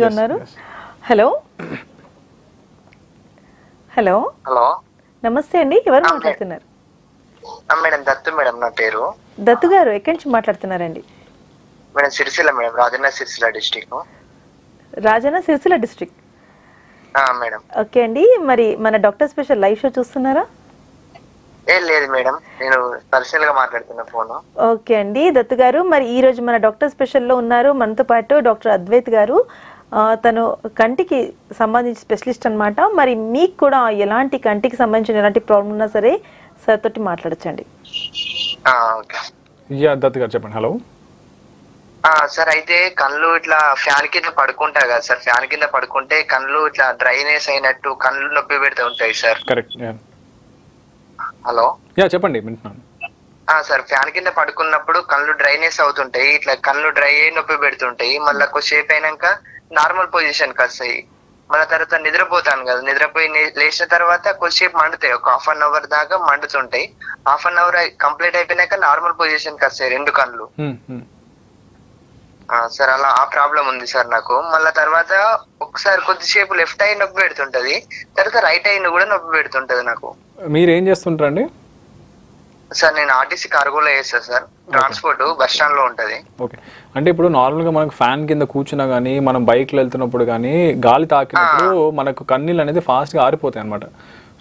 ఉన్నారు. Hello hello hello నమస్తే అండి, ఎవరు మాట్లాడుతున్నారు? మేడం దత్తు మేడం నా పేరు. దత్తు గారు ఎక్కడి నుంచి మాట్లాడుతున్నారండి? Madam Sircilla madam, Rajanna Sircilla district. Rajanna Sircilla district. Madam. Okay అండి, మరి మన డాక్టర్ స్పెషల్ లైవ్ షో చూస్తున్నారా? లేదు మేడం, నేను పర్సనల్ గా మాట్లాడుతున్నా ఫోన్. ఓకే అండి దత్తు గారు, మరి ఈ రోజు మన డాక్టర్ స్పెషల్లో ఉన్నారు మనతో పాటు డాక్టర్ అద్వైత్ గారు. తను కంటికి సంబంధించి స్పెషలిస్ట్ అనమాట. మరి మీకు కూడా ఎలాంటి కంటికి సంబంధించిన ఎలాంటి ప్రాబ్లం ఉన్నా సరే సార్ తోటి మాట్లాడచ్చండి. దత్తు గారు చెప్పండి. హలో సార్, అయితే కళ్ళు ఇట్లా ఫ్యాన్ కింద పడుకుంటా కదా సార్, ఫ్యాన్ కింద పడుకుంటే కళ్ళు ఇట్లా డ్రైనెస్ అయినట్టు కళ్ళు నొప్పి పెడుతూ ఉంటాయి సార్. కరెక్ట్. హలో చెప్పండి, వింటున్నాను. సార్, ఫ్యాన్ కింద పడుకున్నప్పుడు కళ్ళు డ్రైనెస్ అవుతుంటాయి, ఇట్లా కళ్ళు డ్రై అయి నొప్పి పెడుతుంటాయి. మళ్ళీ కొద్దిసేపు అయినాక నార్మల్ పొజిషన్ కి వస్తాయి. మళ్ళీ తర్వాత నిద్రపోతాను కదా, నిద్రపోయి లేచిన తర్వాత కొద్దిసేపు మండుతాయి, ఒక హాఫ్ అన్ అవర్ దాకా మండుతుంటాయి. హాఫ్ అన్ అవర్ కంప్లీట్ అయిపోయినాక నార్మల్ పొజిషన్ కి వస్తాయి రెండు కళ్ళు. సార్, అలా ఆ ప్రాబ్లం ఉంది సార్ నాకు. మళ్ళా తర్వాత ఒకసారి కొద్దిసేపు లెఫ్ట్ ఐ నొప్పి పెడుతుంటది, తర్వాత రైట్ ఐ కూడా నొప్పి పెడుతుంటది నాకు. మీరు ఏం చేస్తుంటారండి? సార్, నేను ఆర్టీసీ కార్గోలో చేస్తా సార్, ట్రాన్స్పోర్ట్ బస్ స్టాండ్ లో ఉంటది. ఓకే, అంటే ఇప్పుడు నార్మల్ గా మనకు ఫ్యాన్ కింద కూర్చున్నా గానీ, మనం బైక్ లో వెళ్తున్నప్పుడు కానీ గాలి తాకినప్పుడు మనకు కన్నీళ్ళు అనేది ఫాస్ట్ గా ఆరిపోతాయి అనమాట.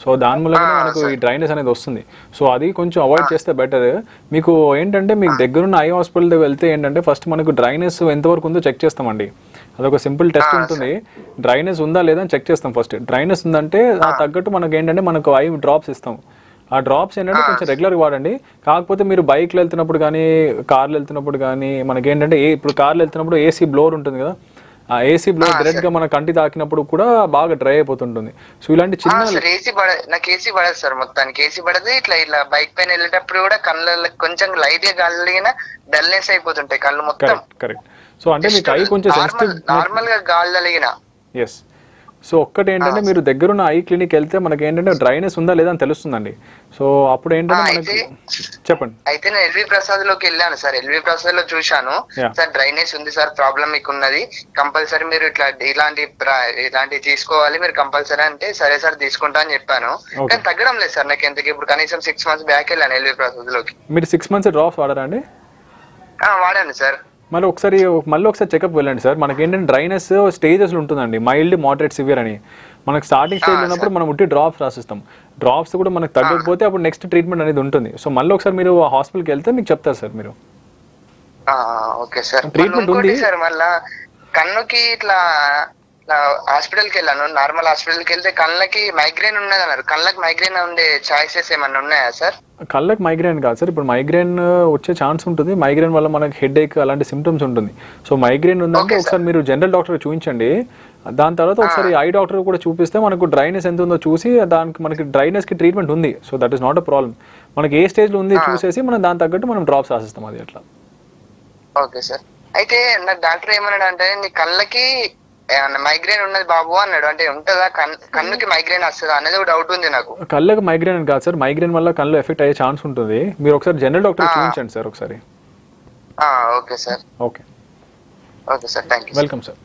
సో దాని మూలంగా మనకు ఈ డ్రైనెస్ అనేది వస్తుంది. సో అది కొంచెం అవాయిడ్ చేస్తే బెటర్. మీకు ఏంటంటే మీకు దగ్గరున్న ఐ హాస్పిటల్ దగ్గర వెళ్తే ఏంటంటే ఫస్ట్ మనకు డ్రైనెస్ ఎంతవరకు ఉందో చెక్ చేస్తామండి. అదొక సింపుల్ టెస్ట్ ఉంటుంది. డ్రైనెస్ ఉందా లేదా అని చెక్ చేస్తాం ఫస్ట్. డ్రైనెస్ ఉందంటే ఆ తగ్గట్టు మనకు ఏంటంటే మనకు ఐ డ్రాప్స్ ఇస్తాం. ఆ డ్రాప్స్ ఏంటంటే కొంచెం రెగ్యులర్గా వాడండి. కాకపోతే మీరు బైక్లో వెళ్తున్నప్పుడు కానీ, కార్లో వెళ్తున్నప్పుడు కానీ మనకి ఏంటంటే ఇప్పుడు కార్లో వెళ్తున్నప్పుడు ఏసీ బ్లోర్ ఉంటుంది కదా, ఆ ఏసీ బ్లోర్ డైరెక్ట్ గా మన కంటి తాకినప్పుడు కూడా బాగా డ్రై అయిపోతుంటుంది. సో ఇలాంటి చిన్న నాకు ఏసీ పడదు సార్, మొత్తానికి ఏసీ పడదు. ఇట్లా ఇట్లా బైక్ పైన వెళ్ళేటప్పుడు కూడా కళ్ళ కొంచెం లైట్ గా గాలి డల్నెస్ అయిపోతుంటాయి కళ్ళు మొత్తం. కరెక్ట్. సో అంటే మీకు ఐ కొంచెం సెన్సిటివ్, నార్మల్ గా గాలి తగిలిన. ఎస్. సో ఒక్కటి ఏంటంటే మీరు దగ్గరున్న ఐ క్లినిక్ వెళ్తే మనకి ఏంటంటే డ్రైనెస్ ఉందా లేదా అని తెలుస్తుందండి. సో అప్పుడు ఏంటంటే మనకి చెప్పండి. అయితే నేను ఎల్వి ప్రసాద్ లోకి వెళ్ళాను సార్, ఎల్వి ప్రసాద్ లో చూశాను సార్, డ్రైనెస్ ఉంది సార్, ప్రాబ్లం మీకు ఉన్నది, కంపల్సరీ మీరు ఇలాంటి తీసుకోవాలి మీరు కంపల్సరీ అంటే, సరే సార్ తీసుకుంటా అని చెప్పాను. కానీ తగ్గడం లేదు సార్ నాకు ఎంతకి. ఇప్పుడు కనీసం 6 months బ్యాక్ వెళ్ళాను ఎల్వి ప్రసాద్ లోకి. మీరు 6 months డ్రాప్స్ వాడారా అండి? వాడాను సార్. మళ్ళీ ఒకసారి చెకప్ వెళ్ళండి సార్. మనకి ఏంటంటే డ్రైనెస్ స్టేజెస్లో ఉంటుందండి, మైల్డ్, మోడరేట్, సివియర్ అని. మనకు స్టార్టింగ్ స్టేజ్ ఉన్నప్పుడు మనం ఉట్టి డ్రాప్స్ రాసిస్తాం. డ్రాప్స్ కూడా మనకు తగ్గకపోతే అప్పుడు నెక్స్ట్ ట్రీట్మెంట్ అనేది ఉంటుంది. సో మళ్ళీ ఒకసారి మీరు హాస్పిటల్కి వెళ్తే మీకు చెప్తారు సార్. మీరు ఓకే సార్, ట్రీట్మెంట్ ఉంది సార్. మళ్ళా కన్నుకి ఇట్లా హాస్పిటల్కి వెళ్ళాను, నార్మల్ హాస్పిటల్కి వెళ్తే కళ్ళకి మైగ్రేన్ ఉన్నది అన్నారు. కళ్ళకి మైగ్రేన్ ఉండే ఛాయిసెస్ ఏమన్నా ఉన్నాయా సార్? కళ్ళకి మైగ్రేన్ కాదు సార్, ఇప్పుడు మైగ్రేన్ వచ్చే ఛాన్స్ ఉంటుంది. మైగ్రేన్ వల్ల మనకి హెడ్ ఏక్ అలాంటి సిమ్టమ్స్ ఉంటుంది. సో మైగ్రేన్ ఉందంటే ఒకసారి మీరు జనరల్ డాక్టర్ చూపించండి. దాని తర్వాత ఒకసారి ఐ డాక్టర్ కూడా చూపిస్తే మనకు డ్రైనెస్ ఎంత ఉందో చూసి దానికి మనకి డ్రైనెస్ కి ట్రీట్మెంట్ ఉంది. So that is not a problem. మనకి ఏ స్టేజ్ లో ఉంది చూసేసి మనం దాని తగ్గట్టు మనం డ్రాప్స్ రాసిస్తాం. అది అట్లా. Okay sir. అయితే నాకు డాక్టర్ ఏమన్నాడు అంటే, నీ కళ్ళకి మైగ్రేన్ ఉన్నది బాబు అన్నాడు. అంటే ఉంటుందా, కన్నుకి మైగ్రేన్ వస్తుందా అనేది ఒక డౌట్ ఉంది నాకు. కళ్ళకి మైగ్రేన్ అని కాదు సార్, మైగ్రేన్ వల్ల కళ్ళు ఎఫెక్ట్ అయ్యే ఛాన్స్ ఉంటుంది. మీరు ఒకసారి జనరల్ డాక్టర్ చూపించండి సార్ ఒకసారి. Okay sir. Okay okay sir, thank you. Welcome sir.